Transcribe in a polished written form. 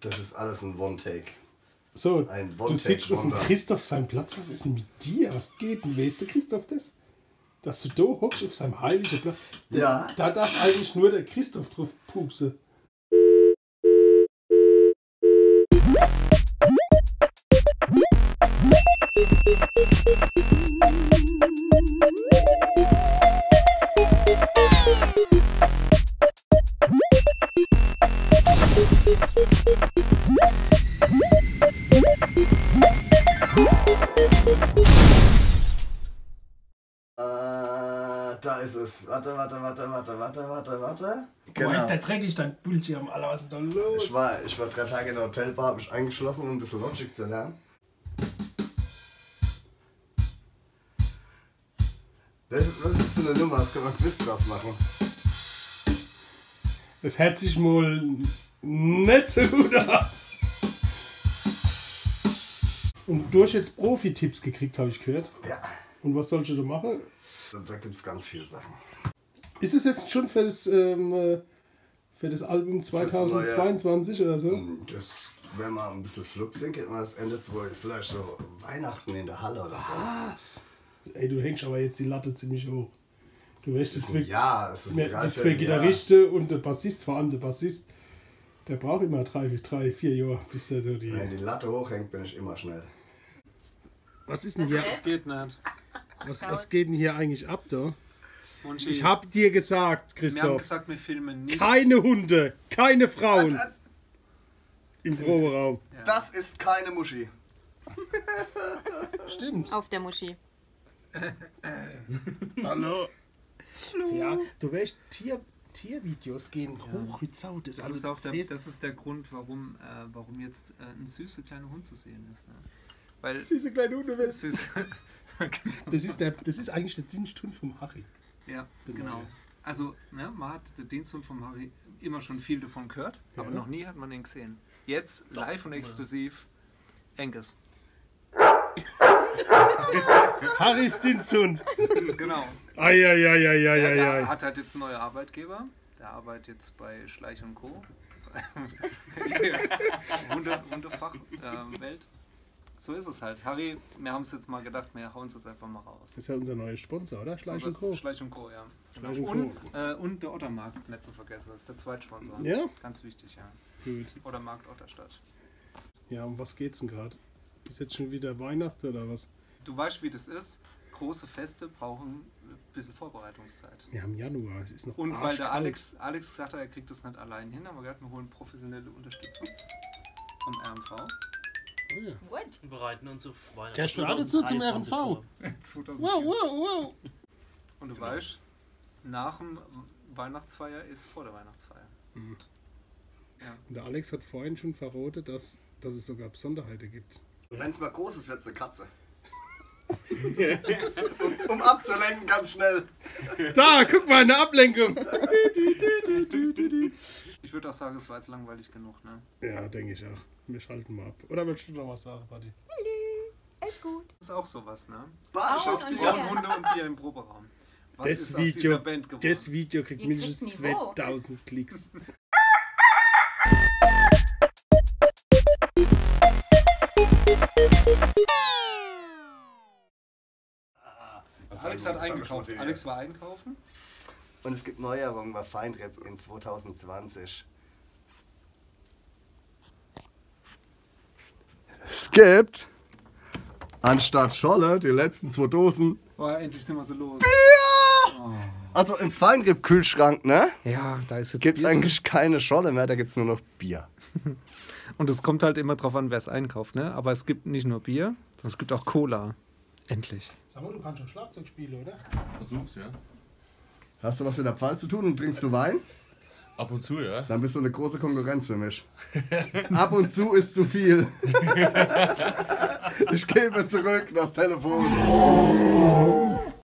Das ist alles ein One-Take. So, Ein du sitzt auf dem One-Take-Wonder. Christoph seinem Platz. Was ist denn mit dir? Was geht denn? Weißt du, Christoph, das? Dass du da hockst auf seinem heiligen Platz. Ja. Da darf eigentlich nur der Christoph drauf pupsen. Da ist es. Warte. Boah, ist der dreckig, dein Bildschirm, Alter, was ist denn da los? Ich war 3 Tage in der Hotelbar, habe mich eingeschlossen, um ein bisschen Logic zu lernen. Was ist für eine Nummer? Das können wir Quiz draus machen. Das hört sich mal nicht so gut an. Und du hast jetzt Profi-Tipps gekriegt, habe ich gehört. Ja. Und was sollst du da machen? Da gibt es ganz viele Sachen. Ist es jetzt schon für das Album 2022 oder so? Das, wenn man ein bisschen flux sind, geht man das Ende 2, vielleicht so Weihnachten in der Halle oder so. Was? Ey, du hängst aber jetzt die Latte ziemlich hoch. Du weißt, Das ist ein Jahr, es ist ein die zwei Dreivierteljahr. Gitarristen und der Bassist, vor allem der Bassist, der braucht immer 3, 4 Jahre, bis er da die... Wenn die Latte hochhängt, bin ich immer schnell. Was ist denn hier? Das geht nicht. Was geht denn hier eigentlich ab da? Und Ich hab dir gesagt, wir haben Christoph, gesagt, wir filmen nicht. keine Hunde, keine Frauen im Proberaum. Ja. Das ist keine Muschi. Stimmt. Auf der Muschi. Hallo. Ja, du weißt, Tiervideos gehen hoch wie Sau. Das, Das ist auch das ist der Grund, warum jetzt ein süßer kleiner Hund zu sehen ist. Ne? Weil süße kleine Hunde. süß. Das ist eigentlich der Diensthund vom Harry. Ja, genau. Also, ne, man hat den Diensthund vom Harry immer schon viel davon gehört, aber Ja. noch nie hat man ihn gesehen. Jetzt live und exklusiv Angus. Harrys Diensthund. Genau. Eieieiei. Der hat halt jetzt einen neuen Arbeitgeber. Der arbeitet jetzt bei Schleich & Co. Hundefachwelt. So ist es halt. Harry, wir haben es jetzt mal gedacht, wir hauen es jetzt einfach mal raus. Das ist ja unser neuer Sponsor, oder? Schleich & Co. Schleich & Co, ja. Genau. Schleich & Co. Und der Ottermarkt, nicht zu vergessen, das ist der Zweitsponsor. Ja? Ganz wichtig, ja. Gut. Ottermarkt, Otterstadt. Ja, um was geht's denn gerade? Ist jetzt schon wieder Weihnachten oder was? Du weißt, wie das ist. Große Feste brauchen ein bisschen Vorbereitungszeit. Wir haben Januar, es ist noch Und weil der arschkalt. Alex gesagt hat, er kriegt das nicht allein hin, aber wir holen professionelle Unterstützung vom RMV. Oh ja. What? Wir bereiten uns auf Weihnachten. Gehst du alle zu zum 2023 RMV? vor. 2004. Wow. Und du weißt, nach dem Weihnachtsfeier ist vor der Weihnachtsfeier. Mhm. Ja. Und der Alex hat vorhin schon verrotet, dass es sogar Besonderheiten gibt. Wenn es mal groß ist, wird es eine Katze. um abzulenken, ganz schnell. Da, guck mal, eine Ablenkung. Ich würde auch sagen, es war jetzt langweilig genug, ne? Ja, denke ich auch. Wir schalten mal ab. Oder willst du noch was sagen, Buddy? Ist gut. Das ist auch sowas, ne? Badeschuss, Aus und Bier. her. Hunde und Bier im Proberaum. Was Das ist aus dieser Band geworden? Das Video kriegt Ihr mindestens kriegt Niveau. 2000 Klicks. Alex hat eingekauft. Alex war einkaufen. Und es gibt Neuerungen bei Feinrap in 2020. Es gibt anstatt Scholle die letzten 2 Dosen. Boah, endlich sind wir so los. Also im Feinripp-Kühlschrank, ne? Ja, da ist jetzt Gibt's Bier eigentlich keine Scholle mehr, da gibt's nur noch Bier. drin. Und es kommt halt immer drauf an, wer es einkauft, ne? Aber es gibt nicht nur Bier, sondern es gibt auch Cola. Endlich. Sag mal, du kannst schon Schlagzeug spielen, oder? Versuch's, ja. Hast du was mit der Pfalz zu tun und trinkst du Wein? Ab und zu, ja. Dann bist du eine große Konkurrenz für mich. Ab und zu ist zu viel. Ich gebe zurück das Telefon.